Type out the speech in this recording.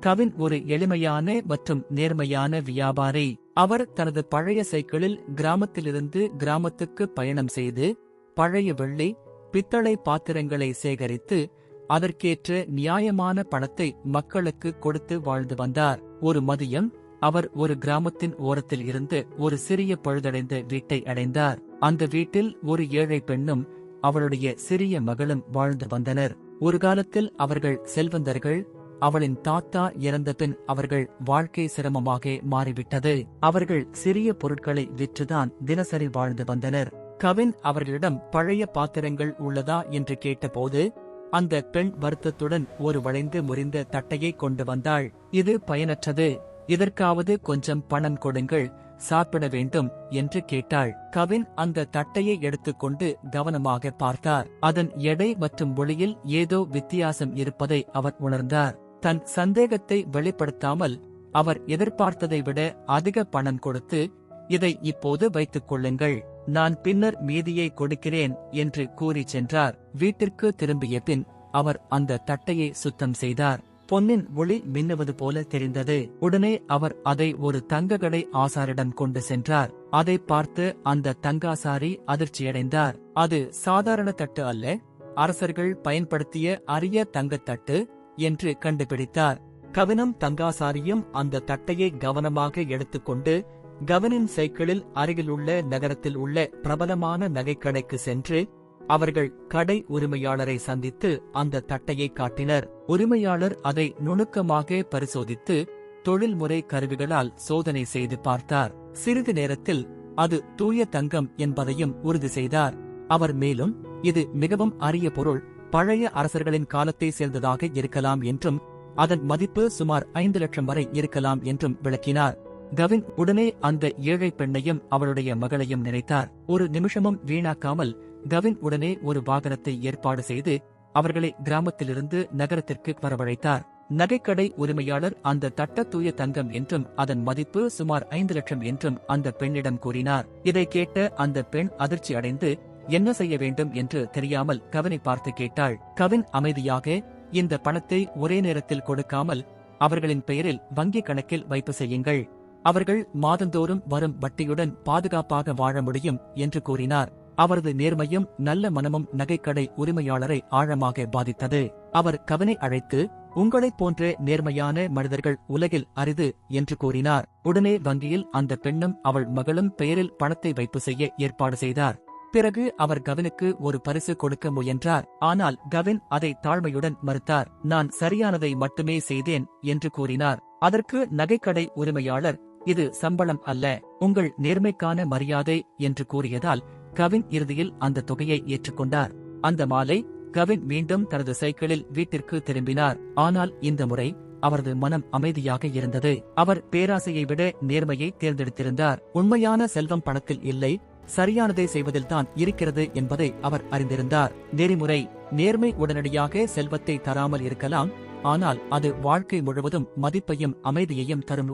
கவின் ஒரு எளிமையான மற்றும் நேர்மையான வியாபாரி. அவர் தனது பழைய சைக்கிளில் கிராமத்திலிருந்து கிராமத்துக்கு பயணம் செய்து பழைய வெள்ளி, பித்தளை பாத்திரங்களை சேகரித்து அதற்கேற்ற நியாயமான பணத்தை மக்களுக்கு கொடுத்து வாழ்ந்து வந்தார். ஒரு மதியம் அவர் ஒரு கிராமத்தின் ஓரத்தில் இருந்து ஒரு சிறிய பழுதடைந்த வீட்டை அடைந்தார். அந்த வீட்டில் ஒரு ஏழை பெண்ணும் அவளுடைய சிறிய மகளும் வாழ்ந்து வந்தனர். ஒரு காலத்தில் அவர்கள் செல்வந்தர்கள். அவளின் தாத்தா இறந்தபின் அவர்கள் வாழ்க்கை சிரமமாக மாறிவிட்டது. அவர்கள் சிறிய பொருட்களை விற்றுதான் தினசரி வாழ்ந்து வந்தனர். கவின் அவர்களிடம் பழைய பாத்திரங்கள் உள்ளதா என்று கேட்டபோது அந்த பெண் வருத்தத்துடன் ஒரு வளைந்து முறிந்த தட்டையை கொண்டு வந்தாள். இது பயனற்றது, இதற்காவது கொஞ்சம் பணம் கொடுங்கள், சாப்பிட வேண்டும் என்று கேட்டாள். கவின் அந்த தட்டையை எடுத்துக்கொண்டு கவனமாக பார்த்தார். அதன் எடை மற்றும் ஒளியில் ஏதோ வித்தியாசம் இருப்பதை அவர் உணர்ந்தார். தன் சந்தேகத்தை வெளிப்படுத்தாமல் அவர் எதிர்பார்த்ததை விட அதிக பணம் கொடுத்து, இதை இப்போது வைத்துக் கொள்ளுங்கள், நான் பின்னர் மீதியை கொடுக்கிறேன் என்று கூறி சென்றார். வீட்டிற்கு திரும்பிய பின் அவர் அந்த தட்டையை சுத்தம் செய்தார். பொன்னின் ஒளி மின்னுவது போல தெரிந்தது. உடனே அவர் அதை ஒரு தங்கக்கடை ஆசாரிடம் கொண்டு சென்றார். அதை பார்த்து அந்த தங்காசாரி அதிர்ச்சியடைந்தார். அது சாதாரண தட்டு அல்ல, அரசர்கள் பயன்படுத்திய அரிய தங்கத்தட்டு என்று கண்டுபிடித்தார். கவினும் தங்காசாரியும் அந்த தட்டையை கவனமாக எடுத்துக்கொண்டு கவினின் சைக்கிளில் அருகிலுள்ள நகரத்தில் உள்ள பிரபலமான நகைக்கடைக்கு சென்று அவர்கள் கடை உரிமையாளரை சந்தித்து அந்த தட்டையை காட்டினர். உரிமையாளர் அதை நுணுக்கமாக பரிசோதித்து தொழில்முறை கருவிகளால் சோதனை செய்து பார்த்தார். சிறிது நேரத்தில் அது தூய தங்கம் என்பதையும் உறுதி செய்தார். அவர் மேலும், இது மிகவும் அரிய பொருள், பழைய அரசர்களின் காலத்தை சேர்ந்ததாக இருக்கலாம் என்றும் அதன் மதிப்பு சுமார் 5 லட்சம் வரை இருக்கலாம் என்றும் விளக்கினார். கவின் உடனே அந்த ஏழை பெண்ணையும் அவளுடைய மகளையும் நினைத்தார். ஒரு நிமிஷமும் வீணாக்காமல் கவின் உடனே ஒரு வாகனத்தை ஏற்பாடு செய்து அவர்களை கிராமத்திலிருந்து நகரத்திற்கு வரவழைத்தார். நகைக்கடை உரிமையாளர் அந்த தட்ட தூய தங்கம் என்றும் அதன் மதிப்பு சுமார் 5 லட்சம் என்றும் அந்த பெண்ணிடம் கூறினார். இதை கேட்ட அந்த பெண் அதிர்ச்சி அடைந்து என்ன செய்ய வேண்டும் என்று தெரியாமல் கவினை பார்த்து கேட்டாள். கவின் அமைதியாக, இந்த பணத்தை ஒரே நேரத்தில் கொடுக்காமல் அவர்களின் பெயரில் வங்கிக் கணக்கில் வைப்பு செய்யுங்கள், அவர்கள் மாதந்தோறும் வரும் வட்டியுடன் பாதுகாப்பாக வாழ முடியும் என்று கூறினார். அவரது நேர்மையும் நல்ல மனமும் நகைக்கடை உரிமையாளரை ஆழமாக பாதித்தது. அவர் கவினை அழைத்து, உங்களைப் போன்ற நேர்மையான மனிதர்கள் உலகில் அரிது என்று கூறினார். உடனே வங்கியில் அந்த பெண்ணும் அவள் மகளும் பெயரில் பணத்தை வைப்பு செய்ய ஏற்பாடு செய்தார். பிறகு அவர் கவினுக்கு ஒரு பரிசு கொடுக்க முயன்றார். ஆனால் கவின் அதை தாழ்மையுடன் மறுத்தார். நான் சரியானதை மட்டுமே செய்தேன் என்று கூறினார். அதற்கு நகைக்கடை உரிமையாளர், இது சம்பளம் அல்ல, உங்கள் நேர்மைக்கான மரியாதை என்று கூறியதால் கவின் இறுதியில் அந்த தொகையை ஏற்றுக்கொண்டார். அந்த மாலை கவின் மீண்டும் தனது சைக்கிளில் வீட்டிற்கு திரும்பினார். ஆனால் இந்த முறை அவரது மனம் அமைதியாக இருந்தது. அவர் பேராசையை விட நேர்மையை தேர்ந்தெடுத்திருந்தார். உண்மையான செல்வம் பணத்தில் இல்லை, சரியானதை செய்வதில்தான் இருக்கிறது என்பதை அவர் அறிந்திருந்தார். நெறிமுறை, நேர்மை உடனடியாக செல்வத்தை தராமல் இருக்கலாம், ஆனால் அது வாழ்க்கை முழுவதும் மதிப்பையும் அமைதியையும் தரும்.